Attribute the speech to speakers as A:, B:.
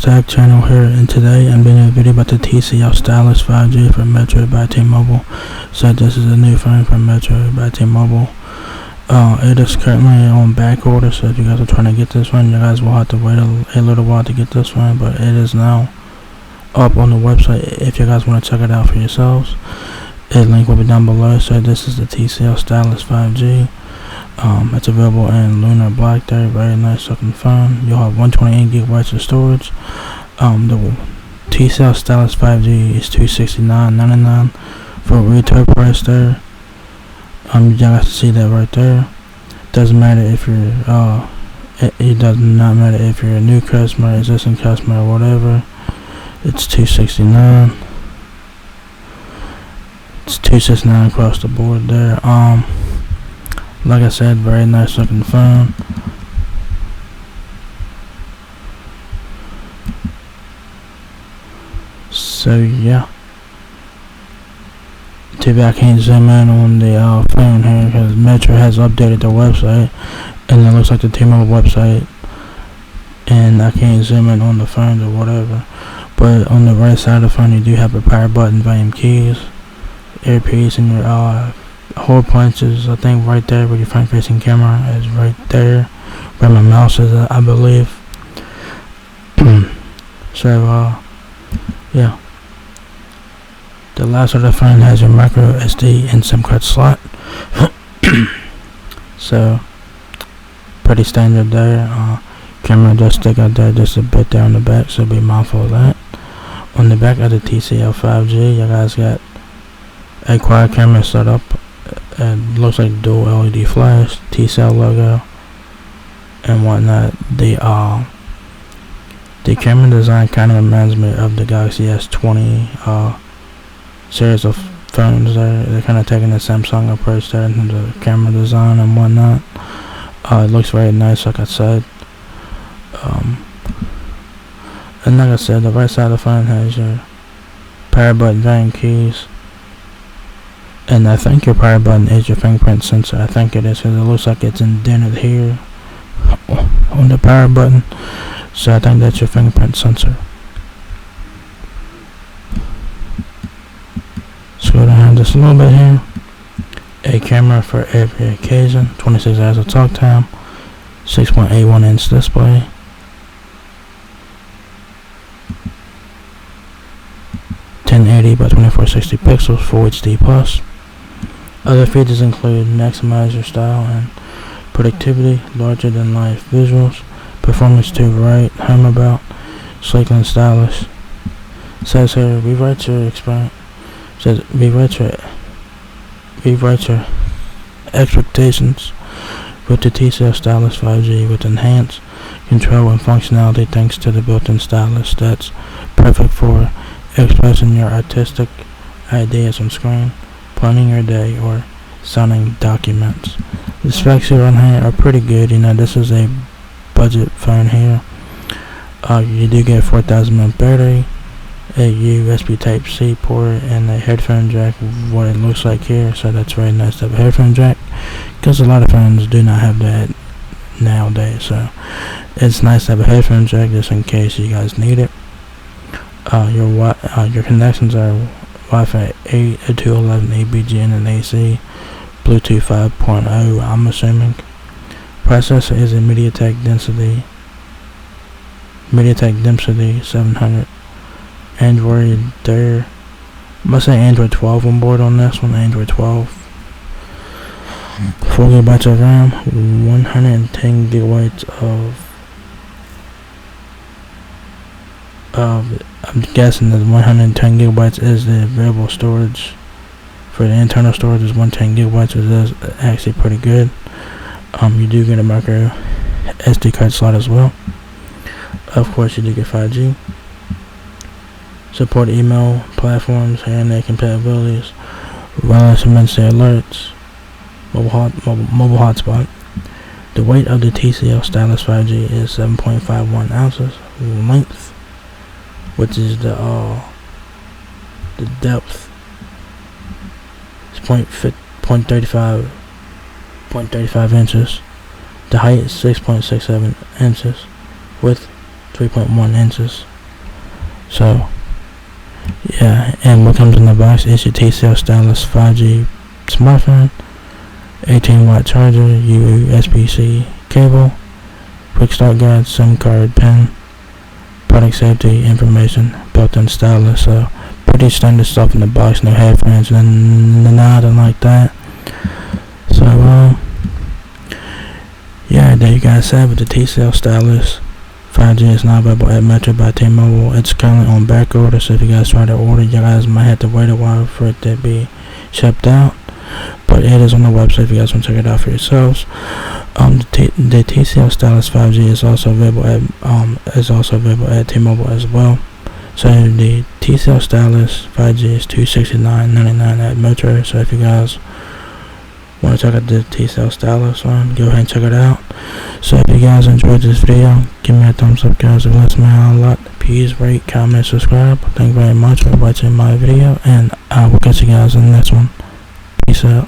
A: Tech channel here, and today I'm doing a video about the Tcl Stylus 5G from Metro by T-Mobile. So this is a new phone from Metro by T-Mobile. It is currently on back order, so if you guys are trying to get this one, you guys will have to wait a little while to get this one, but it is now up on the website if you guys want to check it out for yourselves. The link will be down below. So this is the Tcl Stylus 5G. It's available in lunar black there, very nice looking phone. You'll have 128 gigabytes of storage. The Tcl Stylus 5G is $269.99 for retail price there. You guys see that right there. Doesn't matter if you're it does not matter if you're a new customer, existing customer, or whatever. It's $269. It's $269 across the board there. Like I said, very nice looking phone. So yeah, too bad I can't zoom in on the phone here because Metro has updated their website, and it looks like the T-Mobile website, and I can't zoom in on the phones or whatever. But on the right side of the phone, you do have a power button, volume keys, earpiece, and your hole punches. I think right there where your front facing camera is, right there where my mouse is, I believe. So yeah, the last of the phone has your micro SD and SIM card slot. So pretty standard there. Camera does stick out there just a bit there on the back, so be mindful of that. On the back of the Tcl 5G, you guys got a quad camera set up. It looks like dual LED flash, Tcl logo, and whatnot. The camera design kind of reminds me of the Galaxy S20 series of phones. They're kind of taking the Samsung approach there in terms of camera design and whatnot. It looks very nice, like I said. And like I said, the right side of the phone has your power button, volume keys. And I think your power button is your fingerprint sensor. I think it is, because it looks like it's indented here on the power button. So I think that's your fingerprint sensor. Scroll down just a little bit here. A camera for every occasion. 26 hours of talk time. 6.81 inch display. by 2460 pixels, Full HD plus. Other features include maximize your style and productivity, larger than life visuals, performance to write, home about, sleek and stylish. Says here, rewrite your experience. Says rewrite your expectations with the Tcl Stylus 5G with enhanced control and functionality thanks to the built-in stylus that's perfect for expressing your artistic ideas on screen, planning your day, or signing documents. The specs here on here are pretty good. You know, this is a budget phone here. You do get 4,000 mAh battery, a USB Type-C port, and a headphone jack, what it looks like here. So that's very nice to have a headphone jack, because a lot of phones do not have that nowadays. So it's nice to have a headphone jack just in case you guys need it. Your connections are Wi-Fi 8, a 211 ABGN and AC, Bluetooth 5.0, I'm assuming. Processor is a MediaTek Dimensity 700. Android there. I must say Android 12 on board on this one. Android 12. 4 GB of RAM, 110 gigabytes I'm guessing that 110 gigabytes is the available storage. For the internal storage is 110 gigabytes, which is actually pretty good. You do get a micro SD card slot as well. Of course, you do get 5G. Support email platforms, internet compatibilities, wireless emergency alerts, mobile hotspot. The weight of the Tcl Stylus 5G is 7.51 ounces. Length, which is the depth, is 0.35 inches. The height is 6.67 inches. Width 3.1 inches. So yeah, and what comes in the box is your Tcl Stylus 5G smartphone, 18-watt charger, USB-C cable, quick start guide, SIM card, pin, product safety information, built-in stylus. So pretty standard stuff in the box. No headphones and nothing like that. So yeah, there you guys have it. The Tcl Stylus 5G is now available at Metro by T-Mobile. It's currently on back order, so if you guys try to order, you guys might have to wait a while for it to be shipped out. But it is on the website if you guys want to check it out for yourselves. The Tcl Stylus 5G is also available at T-Mobile as well. So the Tcl Stylus 5G is $269.99 at Metro. So if you guys want to check out the Tcl Stylus one, go ahead and check it out. So if you guys enjoyed this video, give me a thumbs up, guys. It lets me out a lot. Please rate, comment, subscribe. Thank you very much for watching my video, and I will catch you guys in the next one. Peace out.